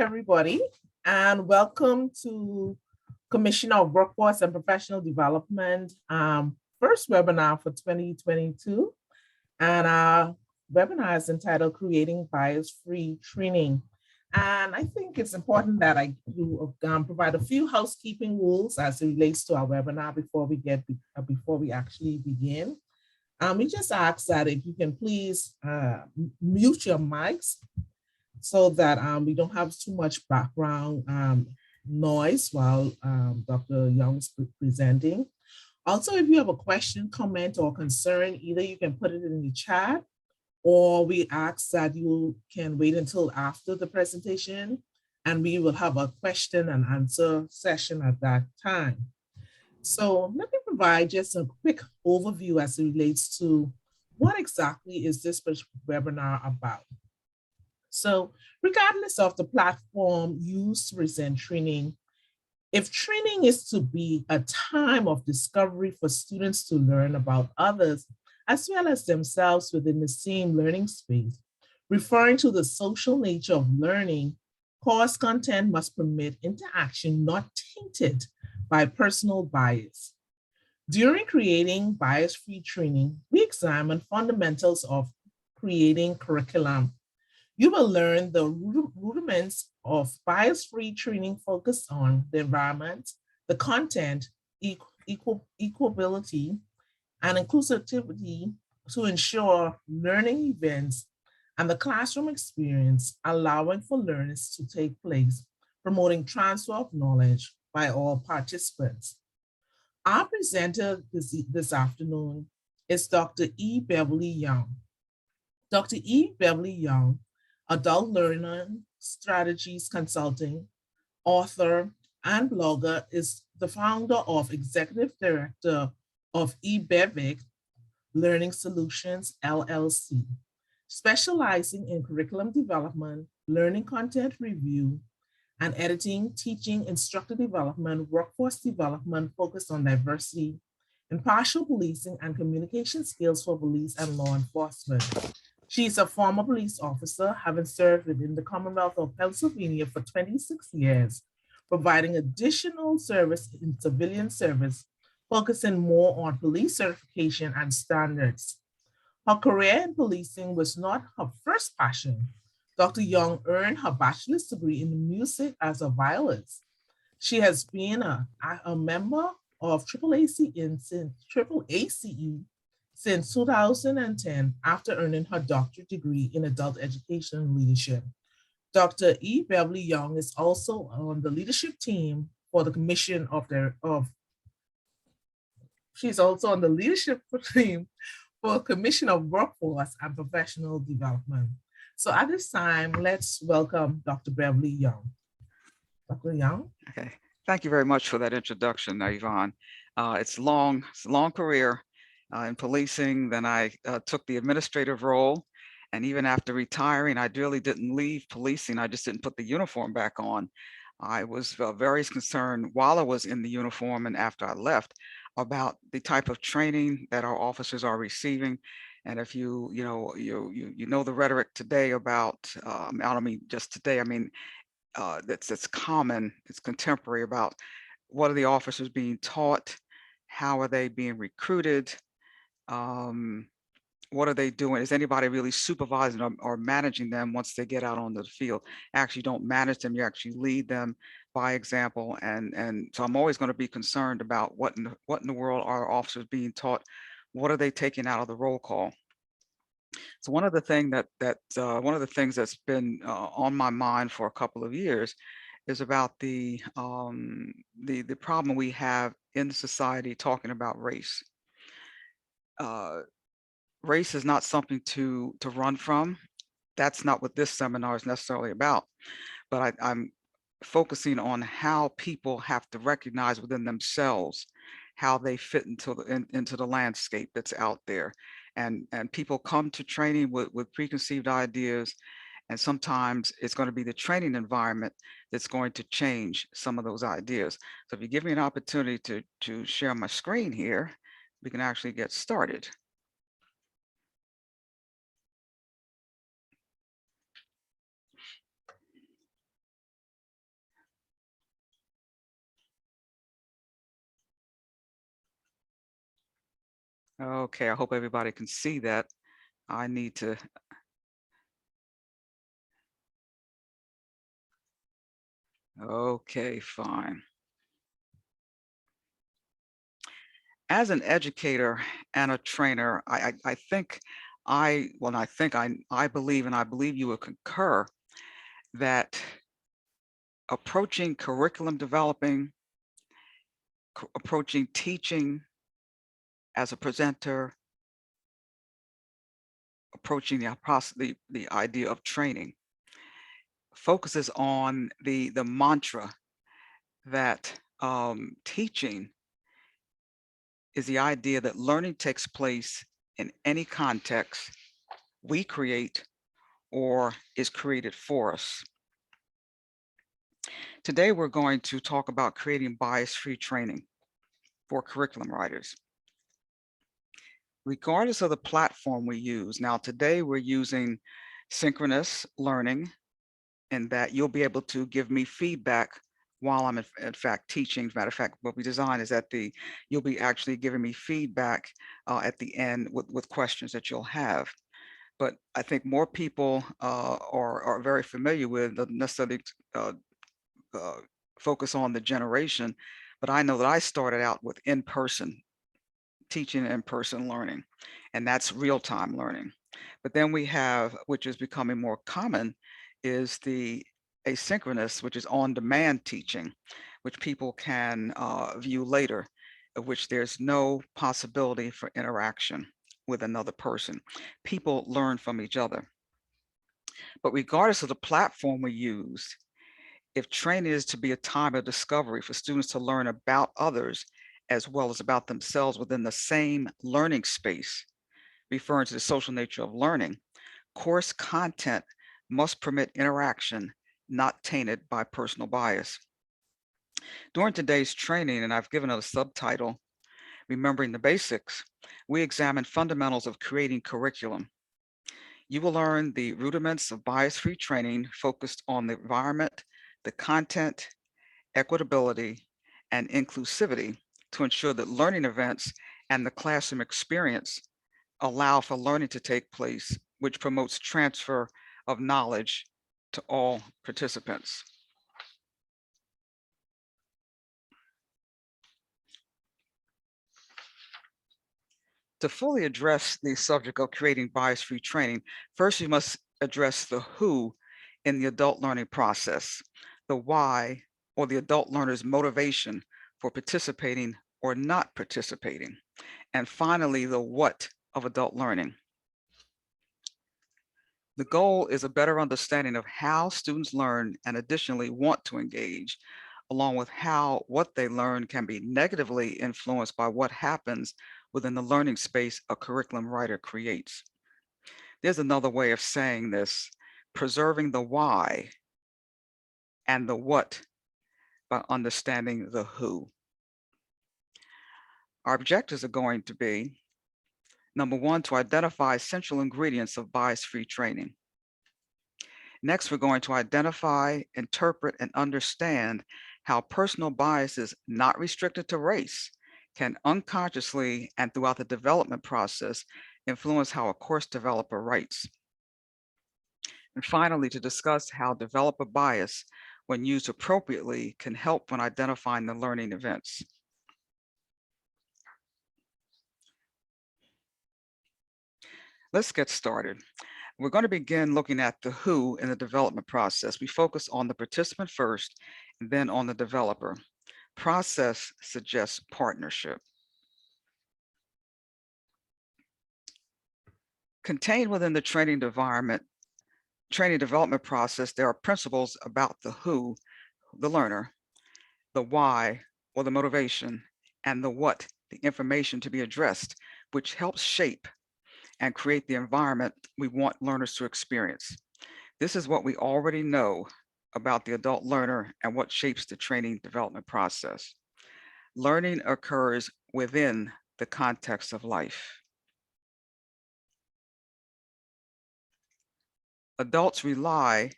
everybody, and welcome to Commissioner of Workforce and Professional Development first webinar for 2022. And our webinar is entitled Creating Bias-Free Training. And I think it's important that I do provide a few housekeeping rules as it relates to our webinar before we actually begin. We just ask that if you can please mute your mics so that we don't have too much background noise while Dr. Young is presenting. Also, if you have a question, comment, or concern, either you can put it in the chat, or we ask that you can wait until after the presentation, and we will have a question and answer session at that time. So let me provide just a quick overview as it relates to what exactly is this webinar about. So regardless of the platform used to present training, if training is to be a time of discovery for students to learn about others, as well as themselves within the same learning space, referring to the social nature of learning, course content must permit interaction not tainted by personal bias. During creating bias-free training, we examine fundamentals of creating curriculum. You will learn the rudiments of bias-free training focused on the environment, the content, equitability, and inclusivity to ensure learning events and the classroom experience, allowing for learners to take place, promoting transfer of knowledge by all participants. Our presenter this afternoon is Dr. E. Beverly Young. Dr. E. Beverly Young, adult learning strategies consulting, author, and blogger, is the founder of executive director of eBevic Learning Solutions, LLC, specializing in curriculum development, learning content review, and editing, teaching, instructor development, workforce development focused on diversity, impartial policing, and communication skills for police and law enforcement. She is a former police officer, having served within the Commonwealth of Pennsylvania for 26 years, providing additional service in civilian service, focusing more on police certification and standards. Her career in policing was not her first passion. Dr. Young earned her bachelor's degree in music as a violinist. She has been a member of AAACE since 2010 after earning her doctorate degree in adult education and leadership. Dr. E. Beverly Young is also on the leadership team for the Commission she's also on the leadership team for Commission of Workforce and Professional Development. So at this time, let's welcome Dr. Beverly Young. Dr. Young. Okay, thank you very much for that introduction, Yvonne. It's a long career in policing. Then I took the administrative role. And even after retiring, I really didn't leave policing. I just didn't put the uniform back on. I was very concerned while I was in the uniform and after I left about the type of training that our officers are receiving. And if you know the rhetoric today about, I don't mean just today, I mean, that's common, it's contemporary about what are the officers being taught, how are they being recruited, what are they doing? Is anybody really supervising or managing them once they get out onto the field? Actually, you don't manage them, you actually lead them by example. And so I'm always going to be concerned about what in the world are officers being taught? What are they taking out of the roll call? So one of the things that's been on my mind for a couple of years is about the problem we have in society talking about race. Race is not something to run from. That's not what this seminar is necessarily about. But I'm focusing on how people have to recognize within themselves how they fit into the landscape that's out there. And people come to training with preconceived ideas, and sometimes it's going to be the training environment that's going to change some of those ideas. So if you give me an opportunity to share my screen here, we can actually get started. Okay, I hope everybody can see that. I need to, okay, fine. As an educator and a trainer, I think I believe, and I believe you will concur, that approaching curriculum developing, approaching teaching as a presenter, approaching the idea of training focuses on the mantra that teaching is the idea that learning takes place in any context we create or is created for us. Today, we're going to talk about creating bias-free training for curriculum writers. Regardless of the platform we use, now today we're using synchronous learning, in that you'll be able to give me feedback while I'm in fact teaching. As a matter of fact, what we design is that you'll be actually giving me feedback at the end with questions that you'll have. But I think more people are very familiar with, not necessarily uh, uh, focus on the generation, but I know that I started out with in-person teaching, in-person learning, and that's real-time learning. But then we have, which is becoming more common, is the asynchronous, which is on-demand teaching, which people can view later, of which there's no possibility for interaction with another person. People learn from each other. But regardless of the platform we use, if training is to be a time of discovery for students to learn about others as well as about themselves within the same learning space, referring to the social nature of learning, course content must permit interaction, not tainted by personal bias. During today's training, and I've given it a subtitle, Remembering the Basics, we examine fundamentals of creating curriculum. You will learn the rudiments of bias-free training focused on the environment, the content, equitability, and inclusivity to ensure that learning events and the classroom experience allow for learning to take place, which promotes transfer of knowledge to all participants. To fully address the subject of creating bias-free training, first we must address the who in the adult learning process, the why, or the adult learner's motivation for participating or not participating, and finally, the what of adult learning. The goal is a better understanding of how students learn and additionally want to engage, along with how what they learn can be negatively influenced by what happens within the learning space a curriculum writer creates. There's another way of saying this: preserving the why and the what by understanding the who. Our objectives are going to be, number one, to identify essential ingredients of bias-free training. Next, we're going to identify, interpret, and understand how personal biases not restricted to race can unconsciously and throughout the development process influence how a course developer writes. And finally, to discuss how developer bias, when used appropriately, can help when identifying the learning events. Let's get started. We're going to begin looking at the who in the development process. We focus on the participant first, and then on the developer. Process suggests partnership. Contained within the training development process, there are principles about the who, the learner, the why, or the motivation, and the what, the information to be addressed, which helps shape and create the environment we want learners to experience. This is what we already know about the adult learner and what shapes the training development process. Learning occurs within the context of life. Adults rely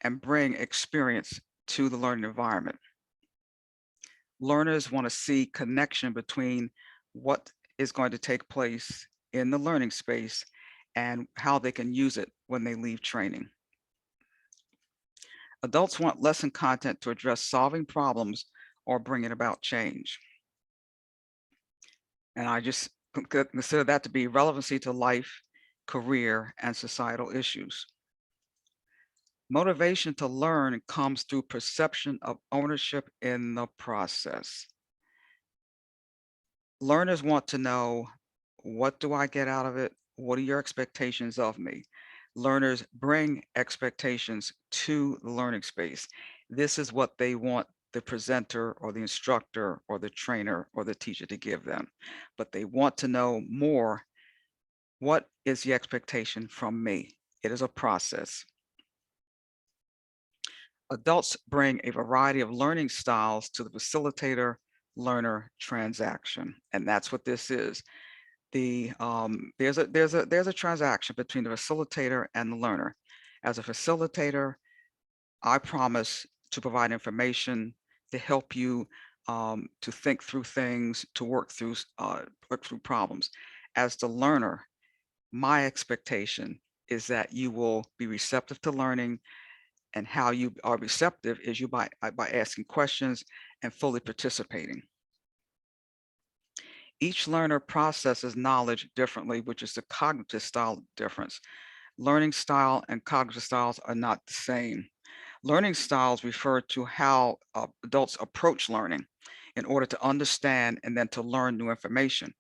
and bring experience to the learning environment. Learners want to see connection between what is going to take place in the learning space and how they can use it when they leave training. Adults want lesson content to address solving problems or bringing about change. And I just consider that to be relevancy to life, career, and societal issues. Motivation to learn comes through perception of ownership in the process. Learners want to know, what do I get out of it? What are your expectations of me? Learners bring expectations to the learning space. This is what they want the presenter or the instructor or the trainer or the teacher to give them. But they want to know more. What is the expectation from me? It is a process. Adults bring a variety of learning styles to the facilitator-learner transaction, and that's what this is. There's a transaction between the facilitator and the learner. As a facilitator, I promise to provide information to help you to think through things, to work through problems. As the learner, my expectation is that you will be receptive to learning, and how you are receptive is you by asking questions and fully participating. Each learner processes knowledge differently, which is the cognitive style difference. Learning style and cognitive styles are not the same. Learning styles refer to how adults approach learning in order to understand and then to learn new information.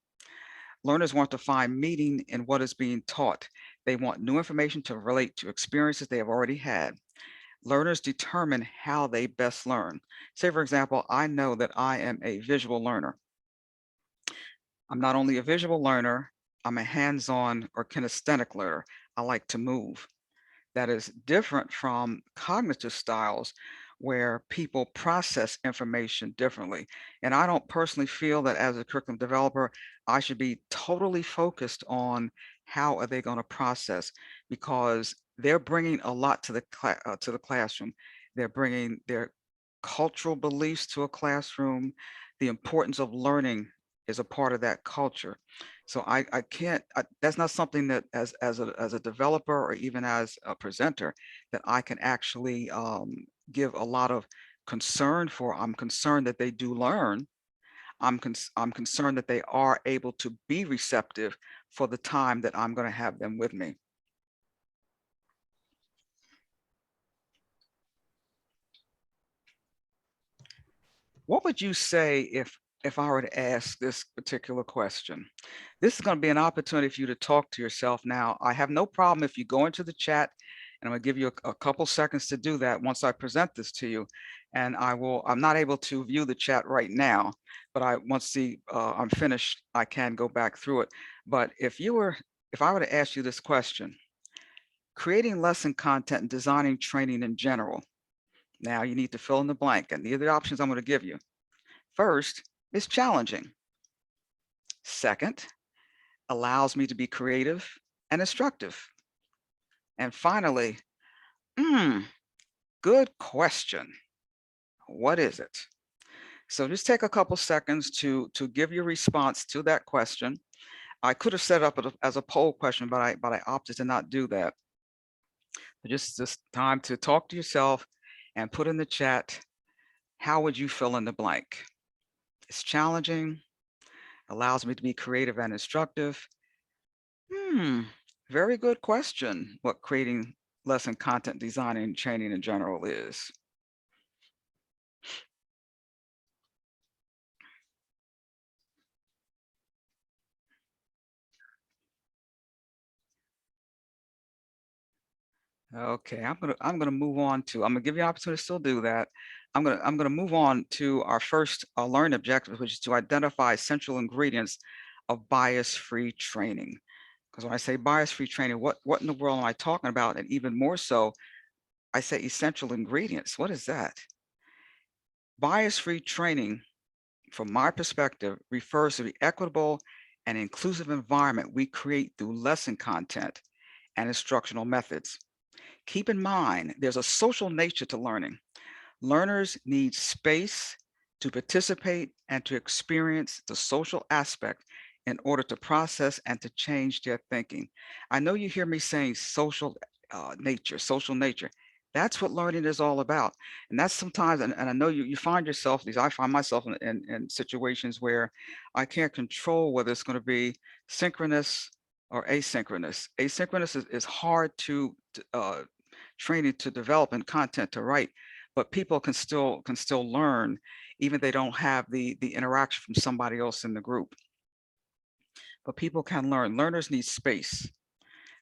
Learners want to find meaning in what is being taught. They want new information to relate to experiences they have already had. Learners determine how they best learn. Say, for example, I know that I am a visual learner. I'm not only a visual learner, I'm a hands-on or kinesthetic learner. I like to move. That is different from cognitive styles where people process information differently. And I don't personally feel that as a curriculum developer, I should be totally focused on how are they going to process, because they're bringing a lot to the classroom. They're bringing their cultural beliefs to a classroom. The importance of learning is a part of that culture. So I can't, that's not something that as a developer or even as a presenter that I can actually give a lot of concern for. I'm concerned that they do learn. I'm concerned that they are able to be receptive for the time that I'm going to have them with me. What would you say if I were to ask this particular question? This is going to be an opportunity for you to talk to yourself now. I have no problem if you go into the chat, and I'm going to give you a couple seconds to do that once I present this to you. And I'm not able to view the chat right now, but once I'm finished, I can go back through it. But if I were to ask you this question, creating lesson content and designing training in general, now you need to fill in the blank, and these are the options I'm going to give you. First, it's challenging. Second, allows me to be creative and instructive. And finally, good question. What is it? So just take a couple seconds to give your response to that question. I could have set it up as a poll question, but I opted to not do that. Just this time to talk to yourself and put in the chat, how would you fill in the blank? It's challenging, allows me to be creative and instructive. Very good question, what creating lesson content design and training in general is. Okay, I'm gonna move on to, I'm gonna give you an opportunity to still do that. I'm gonna move on to our first learning objective, which is to identify essential ingredients of bias-free training. Because when I say bias-free training, what in the world am I talking about? And even more so, I say essential ingredients. What is that? Bias-free training, from my perspective, refers to the equitable and inclusive environment we create through lesson content and instructional methods. Keep in mind, there's a social nature to learning. Learners need space to participate and to experience the social aspect in order to process and to change their thinking. I know you hear me saying social nature. That's what learning is all about. And that's sometimes, and I know you find yourself, at least I find myself in situations where I can't control whether it's going to be synchronous or asynchronous. Asynchronous is hard to training to develop and content to write, but people can still learn even if they don't have the interaction from somebody else in the group. But people can learn. Learners need space.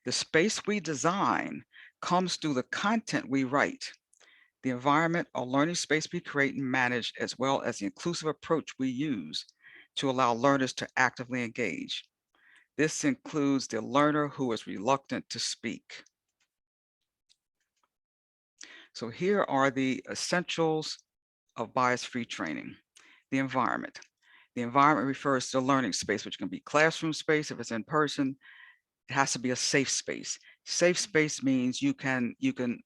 The space we design comes through the content we write, the environment or learning space we create and manage, as well as the inclusive approach we use to allow learners to actively engage. This includes the learner who is reluctant to speak. So here are the essentials of bias-free training. The environment. The environment refers to the learning space, which can be classroom space if it's in person. It has to be a safe space. Safe space means you can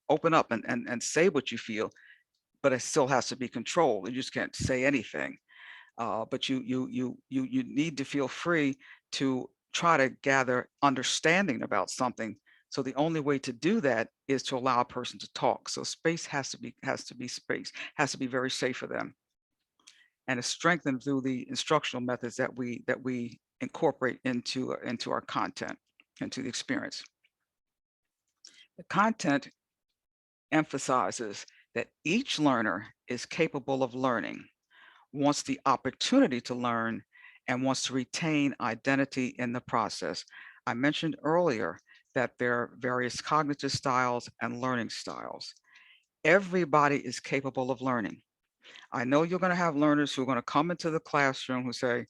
open up and say what you feel, but it still has to be controlled. You just can't say anything. But you need to feel free to try to gather understanding about something. So the only way to do that is to allow a person to talk. So space has to be space, has to be very safe for them. And it's strengthened through the instructional methods that we incorporate into our content, into the experience. The content emphasizes that each learner is capable of learning, wants the opportunity to learn, and wants to retain identity in the process. I mentioned earlier that there are various cognitive styles and learning styles. Everybody is capable of learning. I know you're going to have learners who are going to come into the classroom who say,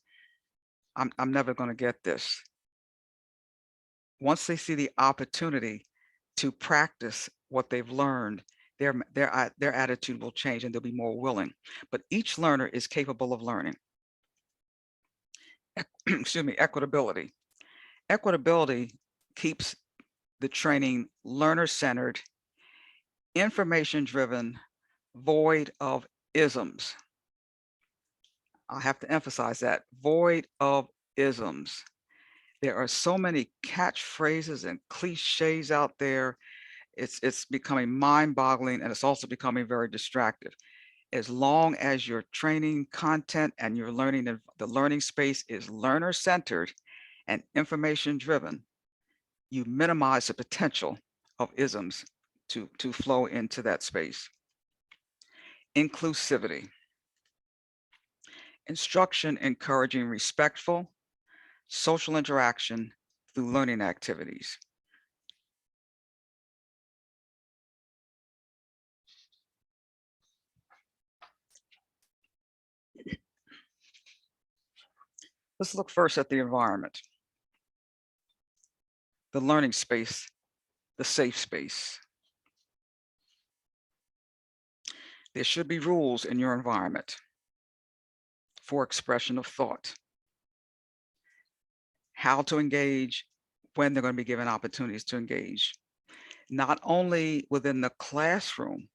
I'm never going to get this. Once they see the opportunity to practice what they've learned, their attitude will change and they'll be more willing. But each learner is capable of learning. Excuse me, equitability. Equitability keeps the training learner-centered, information-driven, void of isms. I have to emphasize that, void of isms. There are so many catchphrases and cliches out there. It's becoming mind-boggling, and it's also becoming very distractive. As long as your training content and your learning, the learning space is learner-centered and information-driven, you minimize the potential of isms to flow into that space. Inclusivity. Instruction encouraging respectful, social interaction through learning activities. Let's look first at the environment, the learning space, the safe space. There should be rules in your environment for expression of thought, how to engage, when they're going to be given opportunities to engage, not only within the classroom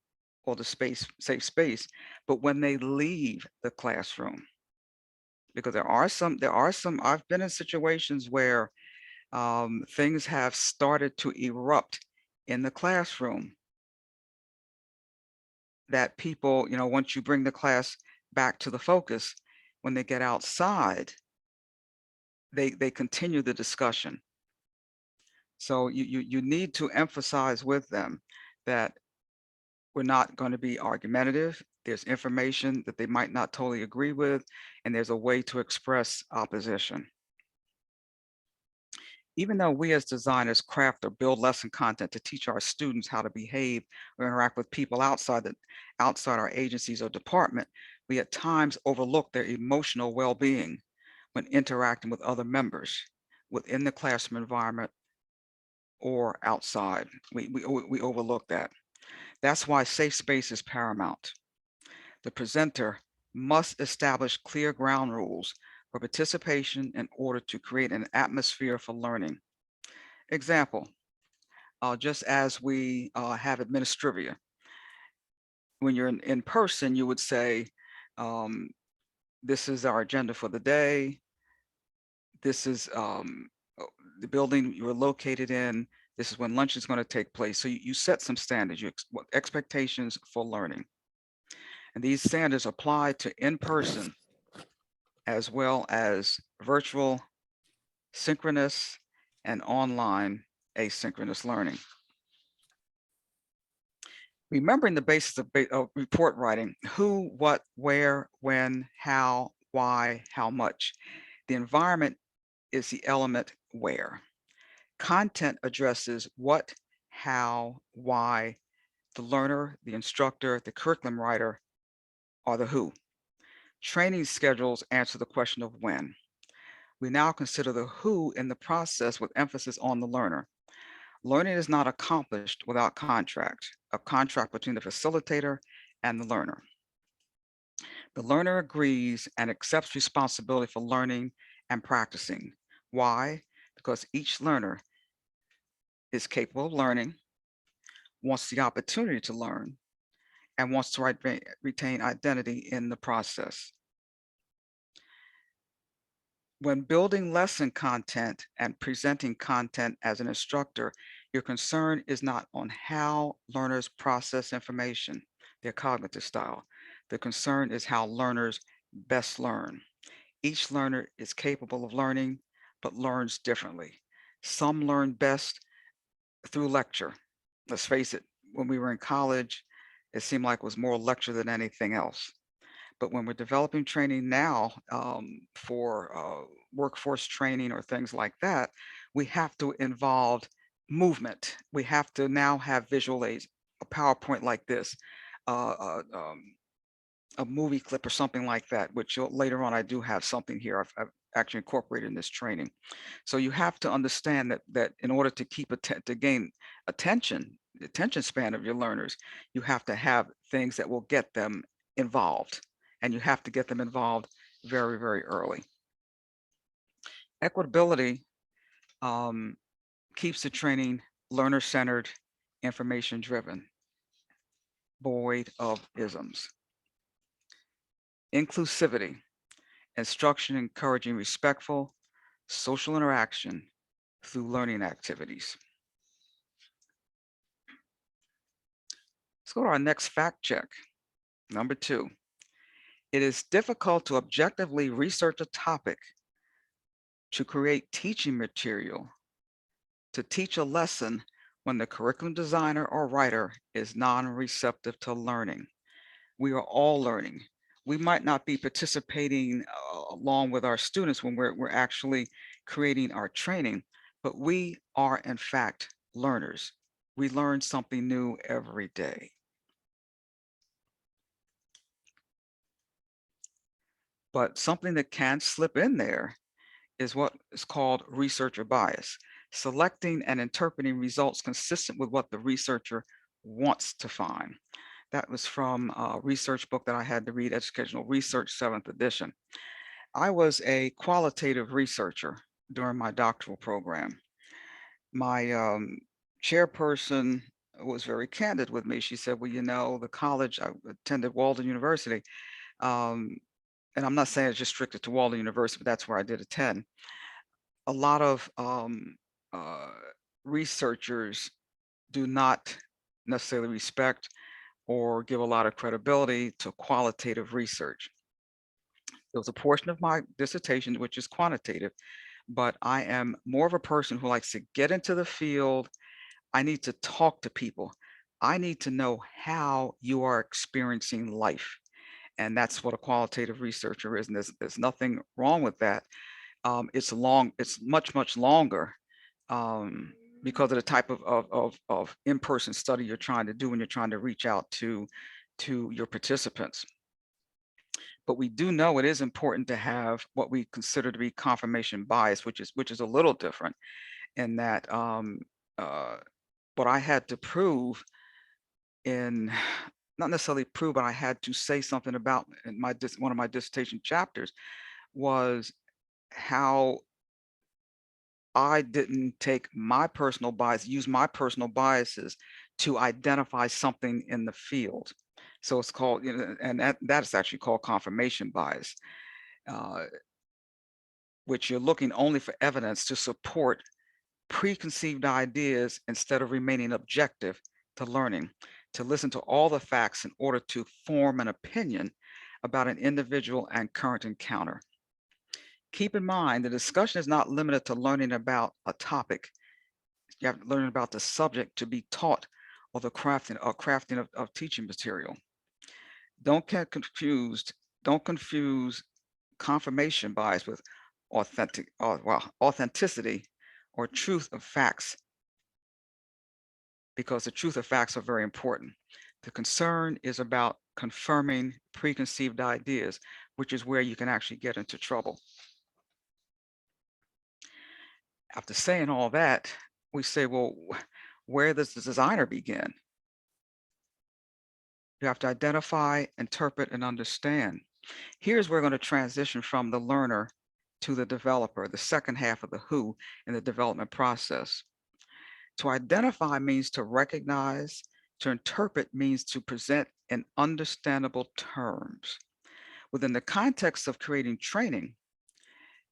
or the safe space, but when they leave the classroom. Because there are some, I've been in situations where things have started to erupt in the classroom that people, once you bring the class back to the focus, when they get outside, they continue the discussion. So you need to emphasize with them that we're not going to be argumentative. There's information that they might not totally agree with, and there's a way to express opposition. Even though we as designers craft or build lesson content to teach our students how to behave or interact with people outside our agencies or department, we at times overlook their emotional well-being when interacting with other members within the classroom environment or outside. We overlook that. That's why safe space is paramount. The presenter must establish clear ground rules for participation in order to create an atmosphere for learning. Example, just as we have administrivia. When you're in person, you would say, this is our agenda for the day. this is the building you were located in. This is when lunch is going to take place. So you set some standards, what expectations for learning. And these standards apply to in-person as well as virtual, synchronous, and online asynchronous learning. Remembering the basis of report writing: who, what, where, when, how, why, how much. The environment is the element where. Content addresses what, how, why. The learner, the instructor, the curriculum writer are the who. Training schedules answer the question of when. We now consider the who in the process with emphasis on the learner. Learning is not accomplished without a contract between the facilitator and the learner. The learner agrees and accepts responsibility for learning and practicing. Why? Because each learner is capable of learning, wants the opportunity to learn, and wants to retain identity in the process. When building lesson content and presenting content as an instructor, your concern is not on how learners process information, their cognitive style. The concern is how learners best learn. Each learner is capable of learning, but learns differently. Some learn best through lecture. Let's face it, when we were in college, it seemed like it was more lecture than anything else. But when we're developing training now for workforce training or things like that, we have to involve movement. We have to now have visual aids, a PowerPoint like this, a movie clip or something like that, which later on I do have something here I've actually incorporated in this training. So you have to understand that in order to to gain attention, the attention span of your learners, you have to have things that will get them involved, and you have to get them involved very, very early. Equitability keeps the training learner-centered, information-driven, void of isms. Inclusivity, instruction encouraging respectful social interaction through learning activities. Let's go to our next fact check. Number 2, it is difficult to objectively research a topic, to create teaching material, to teach a lesson when the curriculum designer or writer is non-receptive to learning. We are all learning. We might not be participating along with our students when we're actually creating our training, but we are in fact learners. We learn something new every day. But something that can slip in there is what is called researcher bias, selecting and interpreting results consistent with what the researcher wants to find. That was from a research book that I had to read, Educational Research, 7th edition. I was a qualitative researcher during my doctoral program. My chairperson was very candid with me. She said, well, you know, the college, I attended Walden University, and I'm not saying it's just restricted to Walden University, but that's where I did attend. A lot of researchers do not necessarily respect or give a lot of credibility to qualitative research. There was a portion of my dissertation which is quantitative, but I am more of a person who likes to get into the field. I need to talk to people. I need to know how you are experiencing life. And that's what a qualitative researcher is. And there's nothing wrong with that. It's much, much longer because of the type of in-person study you're trying to do when you're trying to reach out to your participants. But we do know it is important to have what we consider to be confirmation bias, which is a little different in that what I had to prove in, not necessarily prove, but I had to say something about in one of my dissertation chapters was how I didn't take my personal bias, use my personal biases to identify something in the field. So it's called, you know, and that is actually called confirmation bias. which you're looking only for evidence to support preconceived ideas instead of remaining objective to learning, to listen to all the facts in order to form an opinion about an individual and current encounter. Keep in mind, the discussion is not limited to learning about a topic. You have to learn about the subject to be taught or the crafting of teaching material. Don't get confused. Don't confuse confirmation bias with authenticity or truth of facts, because the truth of facts are very important. The concern is about confirming preconceived ideas, which is where you can actually get into trouble. After saying all that, we say, well, where does the designer begin? You have to identify, interpret, and understand. Here's where we're going to transition from the learner to the developer, the second half of the who in the development process. To identify means to recognize, to interpret means to present in understandable terms. Within the context of creating training,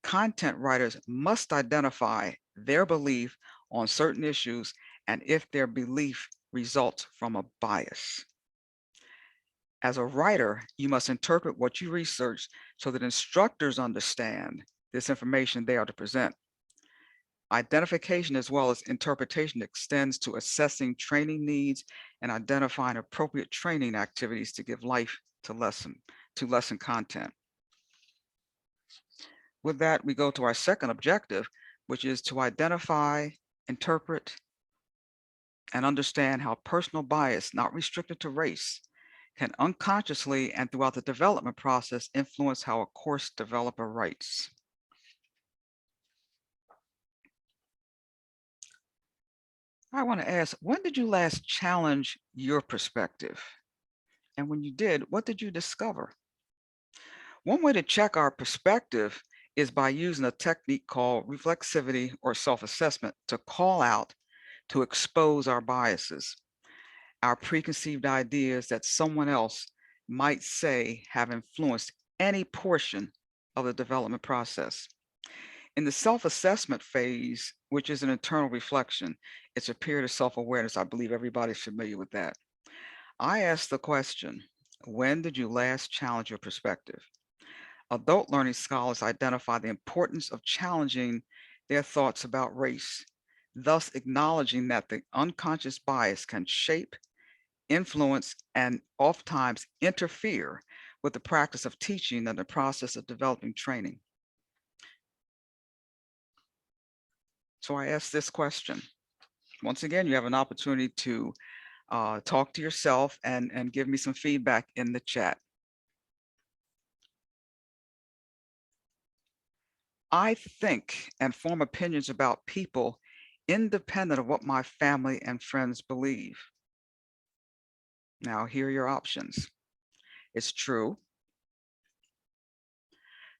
content writers must identify their belief on certain issues and if their belief results from a bias. As a writer, you must interpret what you research so that instructors understand this information they are to present. Identification as well as interpretation extends to assessing training needs and identifying appropriate training activities to give life to lesson content. With that, we go to our second objective, which is to identify, interpret, and understand how personal bias, not restricted to race, can unconsciously and throughout the development process influence how a course developer writes. I want to ask, when did you last challenge your perspective? And when you did, what did you discover? One way to check our perspective is by using a technique called reflexivity or self-assessment to call out, to expose our biases, our preconceived ideas that someone else might say have influenced any portion of the development process. In the self-assessment phase, which is an internal reflection, it's a period of self-awareness. I believe everybody's familiar with that. I ask the question, when did you last challenge your perspective? Adult learning scholars identify the importance of challenging their thoughts about race, thus acknowledging that the unconscious bias can shape, influence, and oftentimes interfere with the practice of teaching and the process of developing training. So I ask this question. Once again, you have an opportunity to talk to yourself and give me some feedback in the chat. I think and form opinions about people independent of what my family and friends believe. Now, here are your options. It's true.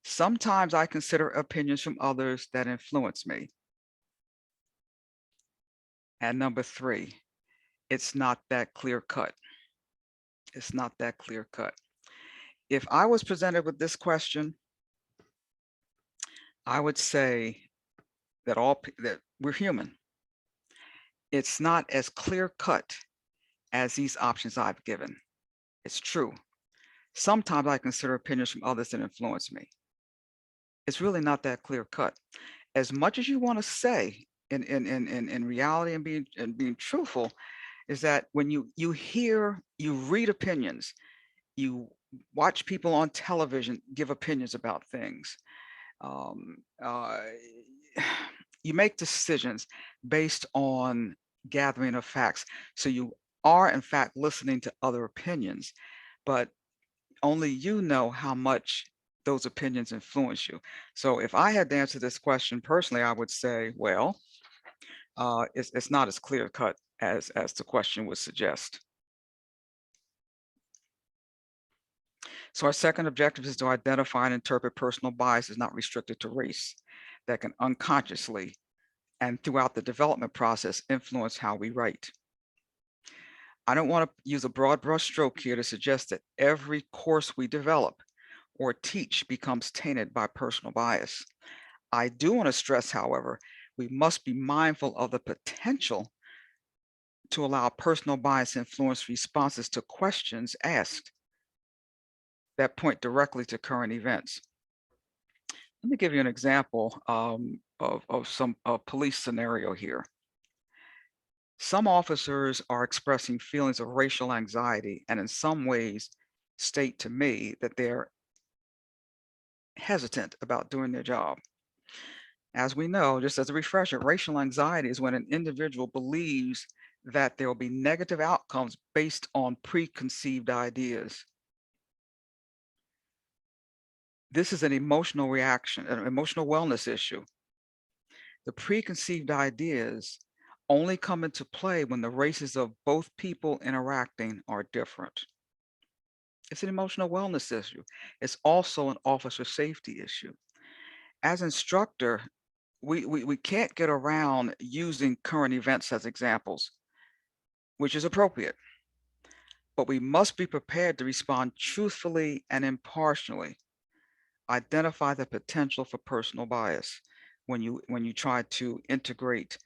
Sometimes I consider opinions from others that influence me. And number 3, it's not that clear cut. It's not that clear cut. If I was presented with this question, I would say that we're human. It's not as clear cut as these options I've given. It's true. Sometimes I consider opinions from others that influence me. It's really not that clear cut. As much as you want to say in reality and being truthful, is that when you read opinions, you watch people on television give opinions about things. You make decisions based on gathering of facts. So you are in fact listening to other opinions, but only you know how much those opinions influence you. So if I had to answer this question personally, I would say, well, it's not as clear cut as the question would suggest. So our second objective is to identify and interpret personal biases not restricted to race that can unconsciously and throughout the development process influence how we write. I don't want to use a broad brush stroke here to suggest that every course we develop or teach becomes tainted by personal bias. I do want to stress, however, we must be mindful of the potential to allow personal bias influence responses to questions asked that point directly to current events. Let me give you an example of some police scenario here. Some officers are expressing feelings of racial anxiety and in some ways state to me that they're hesitant about doing their job. As we know, just as a refresher, racial anxiety is when an individual believes that there will be negative outcomes based on preconceived ideas. This is an emotional reaction, an emotional wellness issue. The preconceived ideas only come into play when the races of both people interacting are different. It's an emotional wellness issue. It's also an officer safety issue. As instructor, we can't get around using current events as examples, which is appropriate, but we must be prepared to respond truthfully and impartially. Identify the potential for personal bias when you try to integrate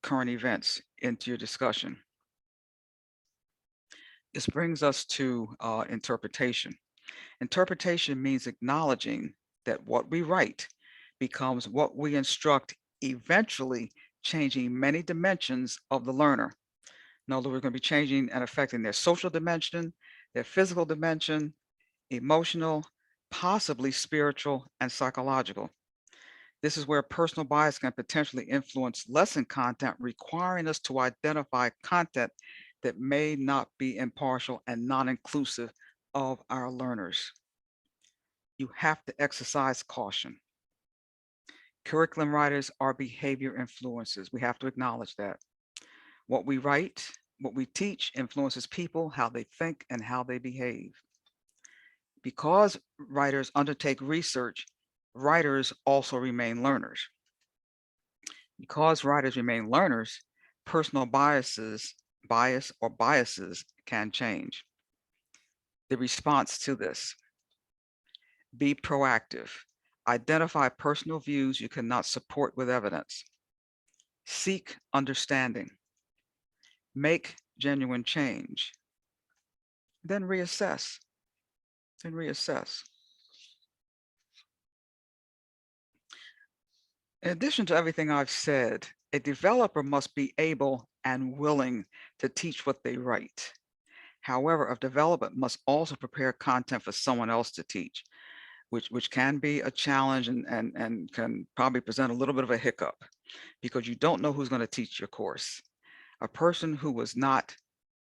current events into your discussion. This brings us to interpretation. Interpretation means acknowledging that what we write becomes what we instruct, eventually changing many dimensions of the learner. In other words, we're going to be changing and affecting their social dimension, their physical dimension, emotional, possibly spiritual, and psychological. This is where personal bias can potentially influence lesson content, requiring us to identify content that may not be impartial and non-inclusive of our learners. You have to exercise caution. Curriculum writers are behavior influencers. We have to acknowledge that. What we write, what we teach influences people, how they think, and how they behave. Because writers undertake research, writers also remain learners. Because writers remain learners, personal bias or biases can change. The response to this: be proactive. Identify personal views you cannot support with evidence. Seek understanding. Make genuine change. Then reassess. Then reassess. In addition to everything I've said, a developer must be able and willing to teach what they write. However, a developer must also prepare content for someone else to teach, which can be a challenge and can probably present a little bit of a hiccup because you don't know who's going to teach your course. A person who was not,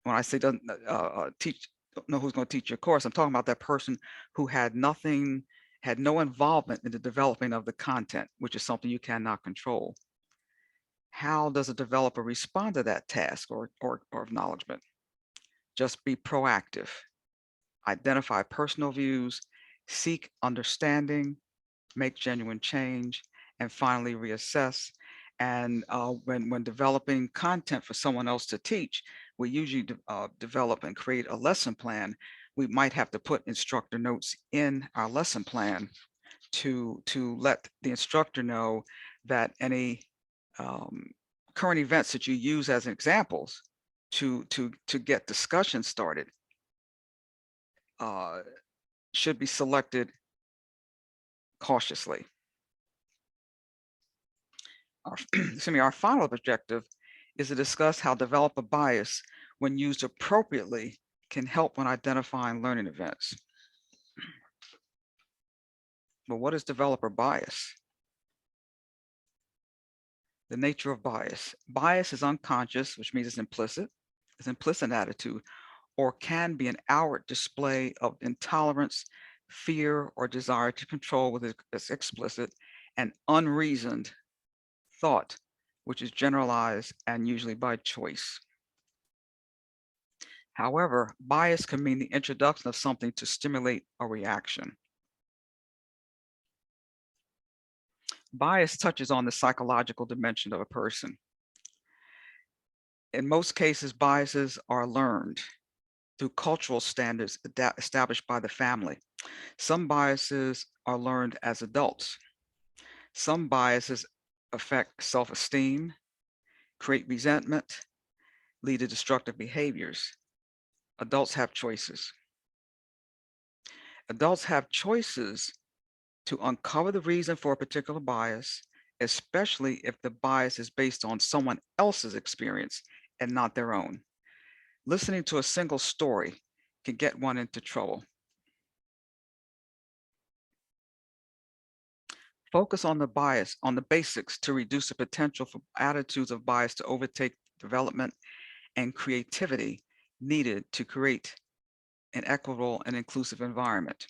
when I say doesn't don't know who's going to teach your course, I'm talking about that person who had no involvement in the developing of the content, which is something you cannot control. How does a developer respond to that task or acknowledgement? Just be proactive. Identify personal views, seek understanding, make genuine change, and finally reassess. And when developing content for someone else to teach, we usually develop and create a lesson plan. We might have to put instructor notes in our lesson plan to let the instructor know that any current events that you use as examples to get discussion started should be selected cautiously. Our final objective is to discuss how developer bias, when used appropriately, can help when identifying learning events. But what is developer bias? The nature of bias. Bias is unconscious, which means it's implicit. It's implicit attitude, or can be an outward display of intolerance, fear, or desire to control, with its explicit and unreasoned thought, which is generalized and usually by choice. However, bias can mean the introduction of something to stimulate a reaction. Bias touches on the psychological dimension of a person. In most cases, biases are learned through cultural standards established by the family. Some biases are learned as adults. Some biases affect self-esteem, create resentment, lead to destructive behaviors. Adults have choices. Adults have choices to uncover the reason for a particular bias, especially if the bias is based on someone else's experience and not their own. Listening to a single story can get one into trouble. Focus on the bias, on the basics to reduce the potential for attitudes of bias to overtake development and creativity needed to create an equitable and inclusive environment.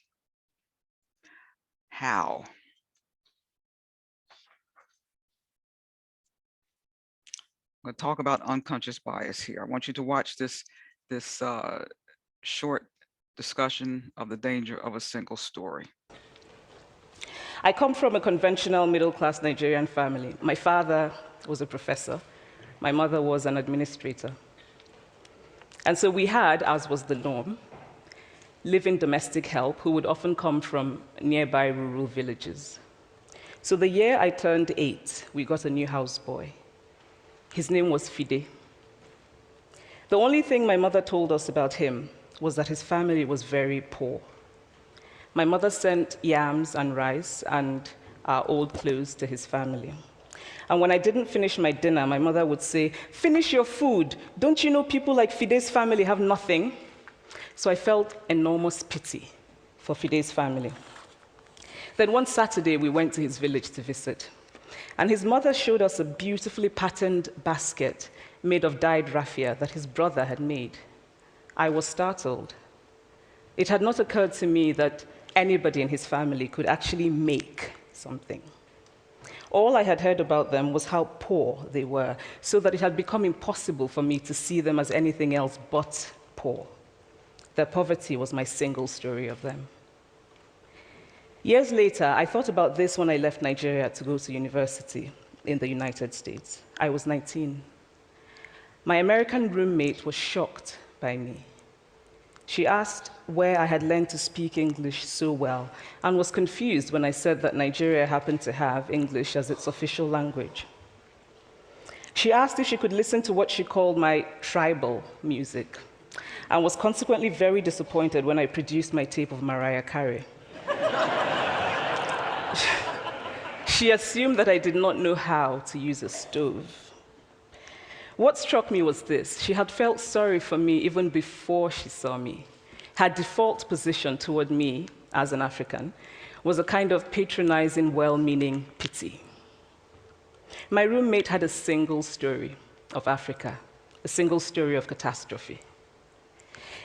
How? I'm going to talk about unconscious bias here. I want you to watch this short discussion of the danger of a single story. I come from a conventional middle-class Nigerian family. My father was a professor. My mother was an administrator. And so we had, as was the norm, live-in domestic help who would often come from nearby rural villages. So the year I turned 8, we got a new houseboy. His name was Fide. The only thing my mother told us about him was that his family was very poor. My mother sent yams and rice and old clothes to his family. And when I didn't finish my dinner, my mother would say, "Finish your food. Don't you know people like Fide's family have nothing?" So I felt enormous pity for Fide's family. Then one Saturday, we went to his village to visit. And his mother showed us a beautifully patterned basket made of dyed raffia that his brother had made. I was startled. It had not occurred to me that anybody in his family could actually make something. All I had heard about them was how poor they were, so that it had become impossible for me to see them as anything else but poor. Their poverty was my single story of them. Years later, I thought about this when I left Nigeria to go to university in the United States. I was 19. My American roommate was shocked by me. She asked where I had learned to speak English so well and was confused when I said that Nigeria happened to have English as its official language. She asked if she could listen to what she called my tribal music and was consequently very disappointed when I produced my tape of Mariah Carey. She assumed that I did not know how to use a stove. What struck me was this: she had felt sorry for me even before she saw me. Her default position toward me, as an African, was a kind of patronizing, well-meaning pity. My roommate had a single story of Africa, a single story of catastrophe.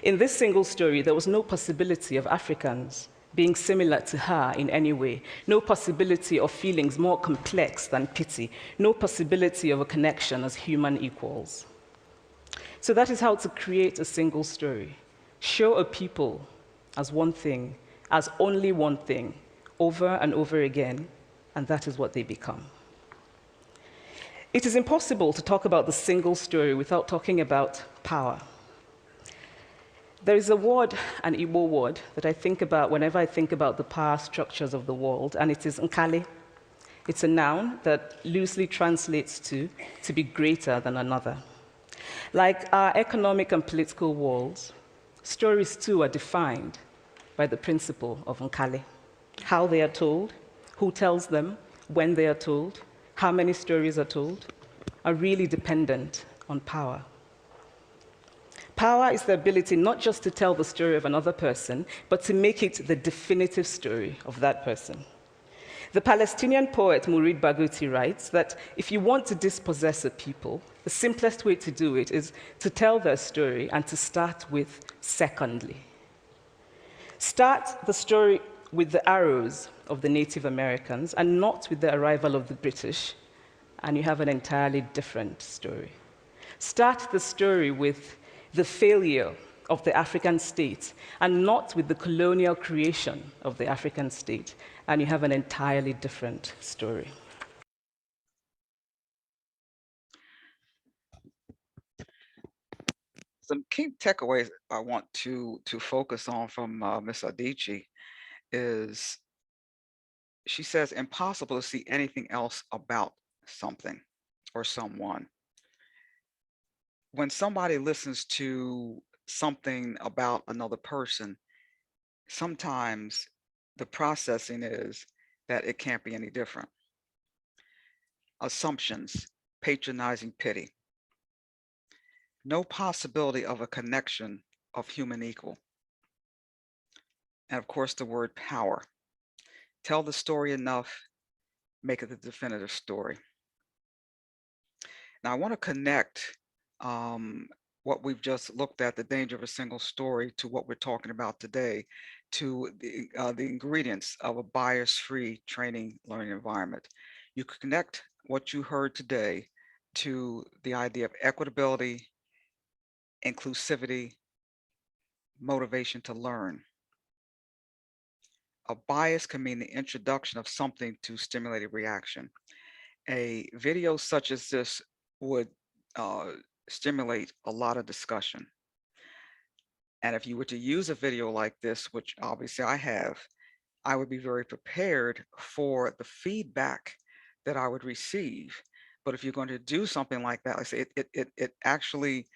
In this single story, there was no possibility of Africans being similar to her in any way, no possibility of feelings more complex than pity, no possibility of a connection as human equals. So that is how to create a single story. Show a people as one thing, as only one thing, over and over again, and that is what they become. It is impossible to talk about the single story without talking about power. There is a word, an Igbo word, that I think about whenever I think about the power structures of the world, and it is nkali. It's a noun that loosely translates to be greater than another. Like our economic and political worlds, stories too are defined by the principle of nkali. How they are told, who tells them, when they are told, how many stories are told, are really dependent on power. Power is the ability not just to tell the story of another person, but to make it the definitive story of that person. The Palestinian poet Mourid Barghouti writes that if you want to dispossess a people, the simplest way to do it is to tell their story and to start with secondly. Start the story with the arrows of the Native Americans and not with the arrival of the British, and you have an entirely different story. Start the story with the failure of the African state and not with the colonial creation of the African state, and you have an entirely different story. Some key takeaways I want to focus on from Ms. Adichie is she says impossible to see anything else about something or someone. When somebody listens to something about another person, sometimes the processing is that it can't be any different. Assumptions, patronizing pity, no possibility of a connection of human equal. And of course, the word power. Tell the story enough, make it the definitive story. Now, I want to connect what we've just looked at, the danger of a single story, to what we're talking about today, to the ingredients of a bias-free training learning environment. You connect what you heard today to the idea of equitability, inclusivity, motivation to learn. A bias can mean the introduction of something to stimulate a reaction. A video such as this would stimulate a lot of discussion. And if you were to use a video like this, which obviously I have, I would be very prepared for the feedback that I would receive. But if you're going to do something like that, I say it actually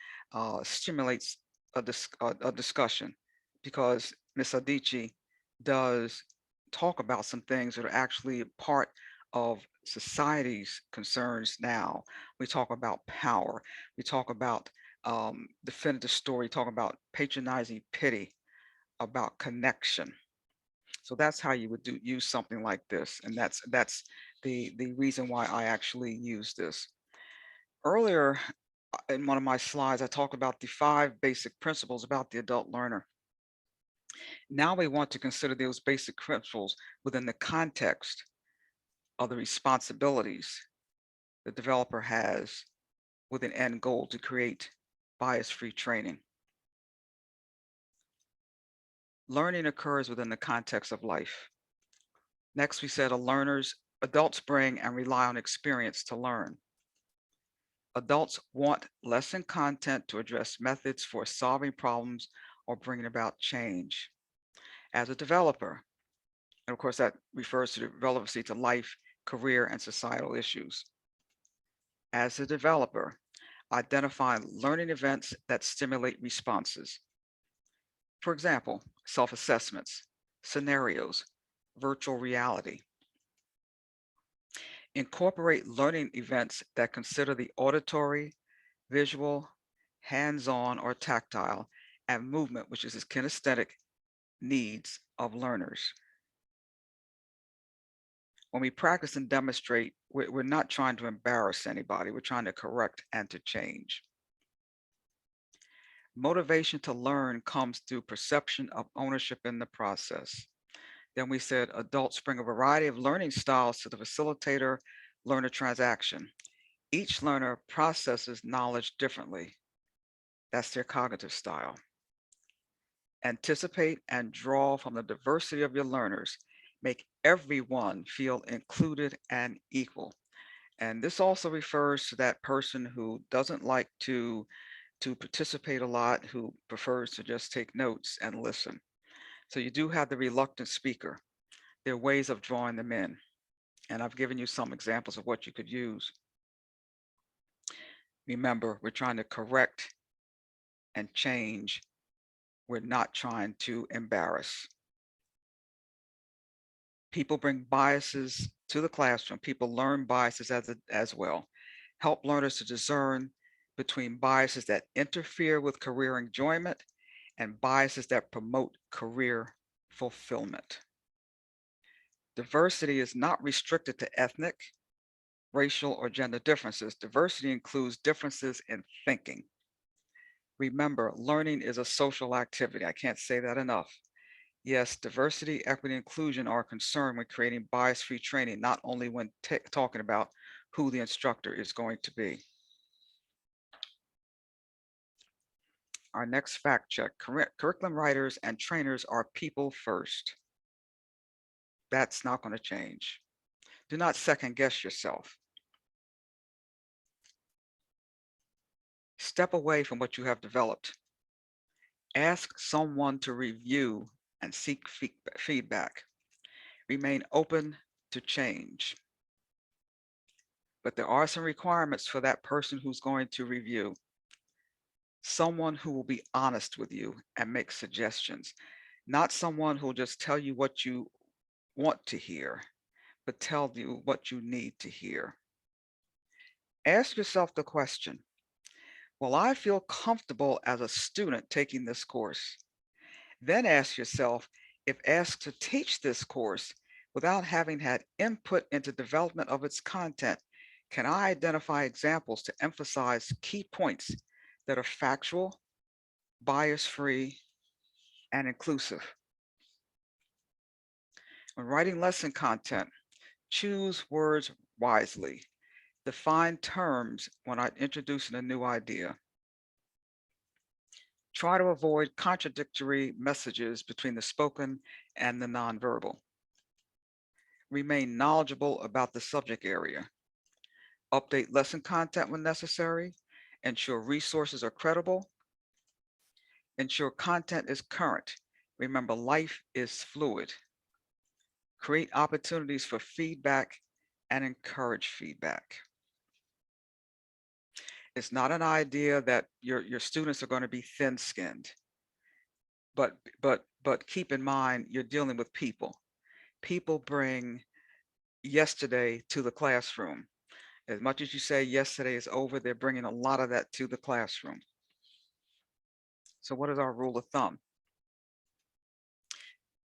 stimulates a discussion, because Ms. Adichie does talk about some things that are actually part of society's concerns now. We talk about power. We talk about definitive story, talk about patronizing pity, about connection. So that's how you would use something like this. And that's the reason why I actually use this. Earlier in one of my slides, I talked about the 5 basic principles about the adult learner. Now we want to consider those basic principles within the context of the responsibilities the developer has with an end goal to create bias-free training. Learning occurs within the context of life. Next, we said adults bring and rely on experience to learn. Adults want lesson content to address methods for solving problems or bringing about change. As a developer, and of course that refers to the relevancy to life, career, and societal issues. As a developer, identify learning events that stimulate responses. For example, self-assessments, scenarios, virtual reality. Incorporate learning events that consider the auditory, visual, hands-on or tactile, and movement, which is the kinesthetic needs of learners. When we practice and demonstrate, we're not trying to embarrass anybody. We're trying to correct and to change. Motivation to learn comes through perception of ownership in the process. Then we said adults bring a variety of learning styles to the facilitator learner transaction. Each learner processes knowledge differently. That's their cognitive style. Anticipate and draw from the diversity of your learners. Make everyone feel included and equal. And this also refers to that person who doesn't like to participate a lot, who prefers to just take notes and listen. So you do have the reluctant speaker. There are ways of drawing them in. And I've given you some examples of what you could use. Remember, we're trying to correct and change. We're not trying to embarrass. People bring biases to the classroom. People learn biases as well. Help learners to discern between biases that interfere with career enjoyment and biases that promote career fulfillment. Diversity is not restricted to ethnic, racial, or gender differences. Diversity includes differences in thinking. Remember, learning is a social activity. I can't say that enough. Yes, diversity, equity, inclusion are concerned when creating bias-free training, not only when talking about who the instructor is going to be. Our next fact check, curriculum writers and trainers are people first. That's not going to change. Do not second guess yourself. Step away from what you have developed. Ask someone to review and seek feedback. Remain open to change. But there are some requirements for that person who's going to review. Someone who will be honest with you and make suggestions, not someone who will just tell you what you want to hear, but tell you what you need to hear. Ask yourself the question, will I feel comfortable as a student taking this course? Then ask yourself, if asked to teach this course without having had input into development of its content, can I identify examples to emphasize key points that are factual, bias-free, and inclusive? When writing lesson content, choose words wisely. Define terms when introducing a new idea. Try to avoid contradictory messages between the spoken and the nonverbal. Remain knowledgeable about the subject area. Update lesson content when necessary. Ensure resources are credible. Ensure content is current. Remember, life is fluid. Create opportunities for feedback and encourage feedback. It's not an idea that your students are going to be thin-skinned, but keep in mind, you're dealing with people. People bring yesterday to the classroom. As much as you say yesterday is over, they're bringing a lot of that to the classroom. So what is our rule of thumb?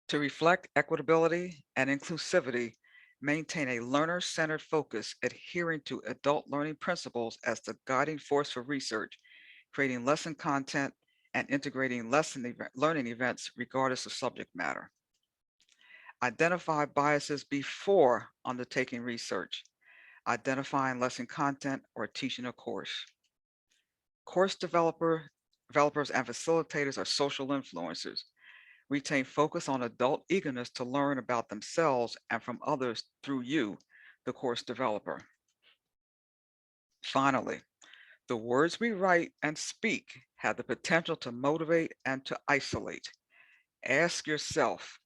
To reflect equitability and inclusivity, maintain a learner-centered focus, adhering to adult learning principles as the guiding force for research, creating lesson content, and integrating learning events regardless of subject matter. Identify biases before undertaking research, identifying lesson content, or teaching a course. Course developers and facilitators are social influencers. Retain focus on adult eagerness to learn about themselves and from others through you, the course developer. Finally, the words we write and speak have the potential to motivate and to isolate. Ask yourself,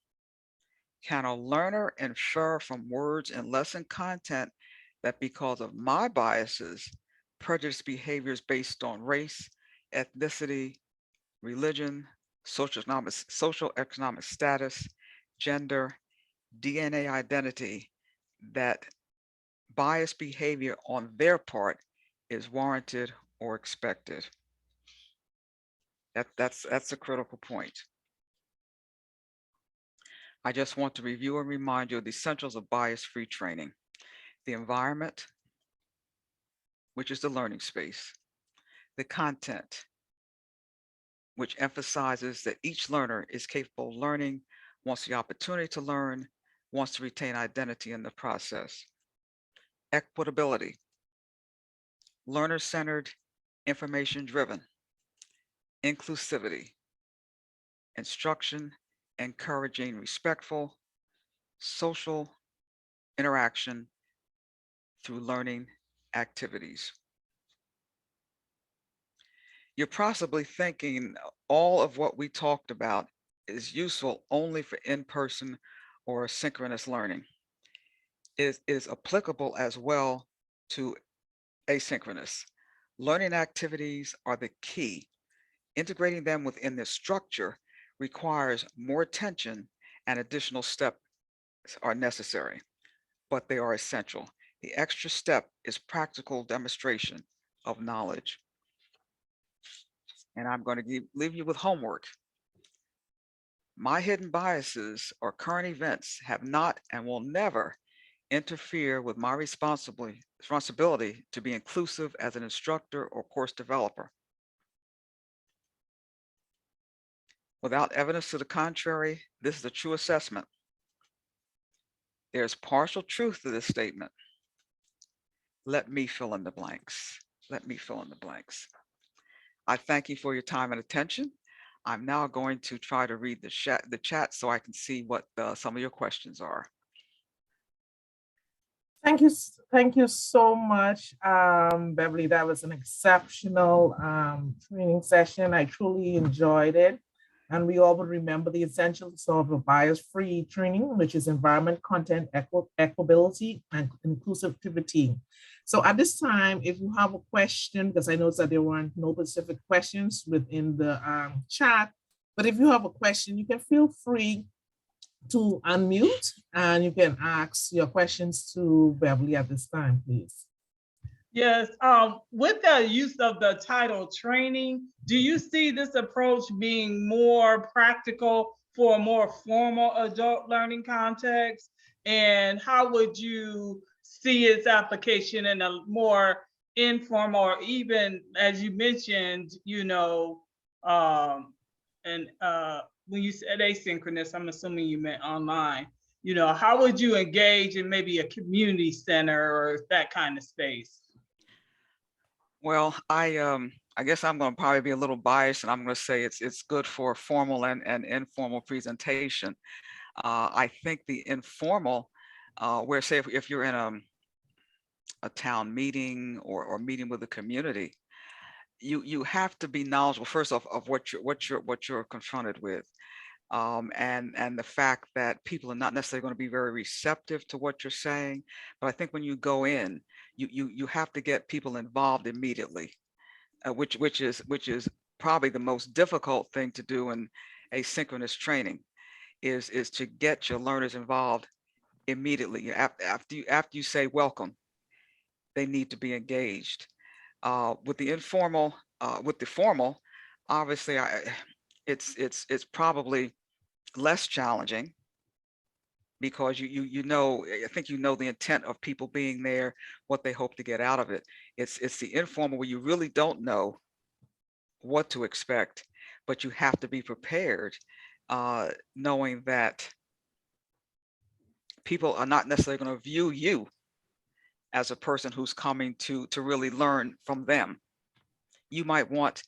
can a learner infer from words and lesson content that because of my biases, prejudice behaviors based on race, ethnicity, religion, socioeconomic status, gender, DNA identity, that biased behavior on their part is warranted or expected? That's a critical point. I just want to review and remind you of the essentials of bias-free training. The environment, which is the learning space. The content, which emphasizes that each learner is capable of learning, wants the opportunity to learn, wants to retain identity in the process. Equitability, learner-centered, information-driven. Inclusivity, instruction encouraging respectful, social interaction through learning activities. You're possibly thinking all of what we talked about is useful only for in-person or synchronous learning. It is applicable as well to asynchronous. Learning activities are the key. Integrating them within this structure requires more attention, and additional steps are necessary, but they are essential. The extra step is practical demonstration of knowledge. And I'm going to leave you with homework. My hidden biases or current events have not and will never interfere with my responsibility to be inclusive as an instructor or course developer. Without evidence to the contrary, this is a true assessment. There's partial truth to this statement. Let me fill in the blanks. Let me fill in the blanks. I thank you for your time and attention. I'm now going to try to read the chat so I can see what some of your questions are. Thank you so much, Beverly. That was an exceptional training session. I truly enjoyed it. And we all will remember the essentials of a bias-free training, which is environment, content, equitability, and inclusivity. So at this time, if you have a question, because I noticed that there weren't no specific questions within the chat, but if you have a question, you can feel free to unmute and you can ask your questions to Beverly at this time, please. Yes, with the use of the title training, do you see this approach being more practical for a more formal adult learning context? And how would you see its application in a more informal, or even, as you mentioned, you know, when you said asynchronous, I'm assuming you meant online. You know, how would you engage in maybe a community center or that kind of space? Well, I guess I'm going to probably be a little biased, and I'm going to say it's good for formal and informal presentation. I think the informal, where say if you're in a town meeting or meeting with the community, you have to be knowledgeable first of what you're confronted with. And the fact that people are not necessarily going to be very receptive to what you're saying. But I think when you go in, you have to get people involved immediately, which is probably the most difficult thing to do in asynchronous training, is to get your learners involved immediately. After you say welcome, they need to be engaged. With the informal, with the formal, obviously it's probably less challenging, because you know, I think you know the intent of people being there, what they hope to get out of it. It's the informal where you really don't know what to expect, but you have to be prepared, knowing that people are not necessarily going to view you as a person who's coming to really learn from them. You might want,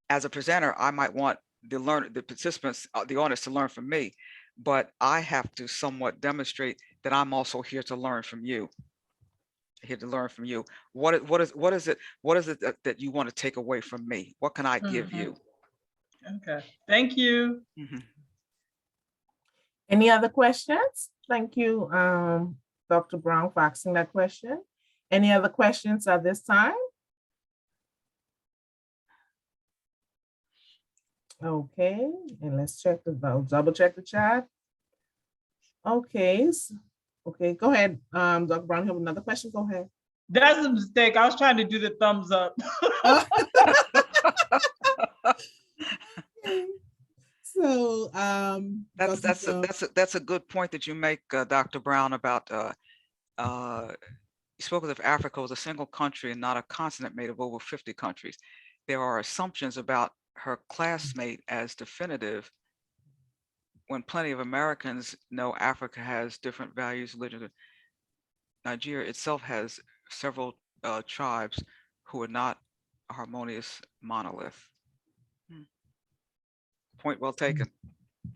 as a presenter, I might want the participants, the audience, to learn from me, but I have to somewhat demonstrate that I'm also here to learn from you. Here to learn from you. What is it that you want to take away from me? What can I give you? Okay, thank you. Any other questions? Thank you, Dr. Brown, for asking that question. Any other questions at this time? Okay, and let's check double check the chat. Okay, okay, go ahead. Dr. Brown, you have another question? Go ahead. That's a mistake. I was trying to do the thumbs up. So that's a good point that you make, Dr. Brown, about you spoke as if Africa was a single country and not a continent made of over 50 countries. There are assumptions about her classmate as definitive, when plenty of Americans know Africa has different values, religion. Nigeria itself has several tribes who are not a harmonious monolith. Point well taken.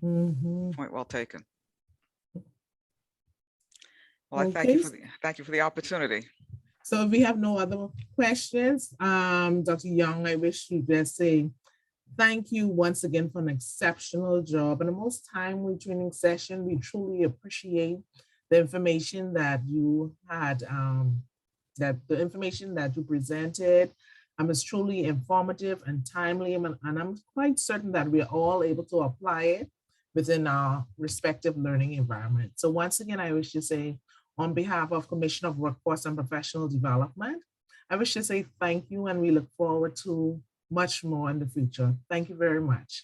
Point well taken. Well, I thank you for the opportunity. So if we have no other questions, Dr. Young, I wish to just say thank you once again for an exceptional job and the most timely training session. We truly appreciate the information that you had, that the information that you presented is truly informative and timely, and I'm quite certain that we're all able to apply it within our respective learning environment. So once again, I wish to say, on behalf of Commission of Workforce and Professional Development, I wish to say thank you, and we look forward to much more in the future. Thank you very much.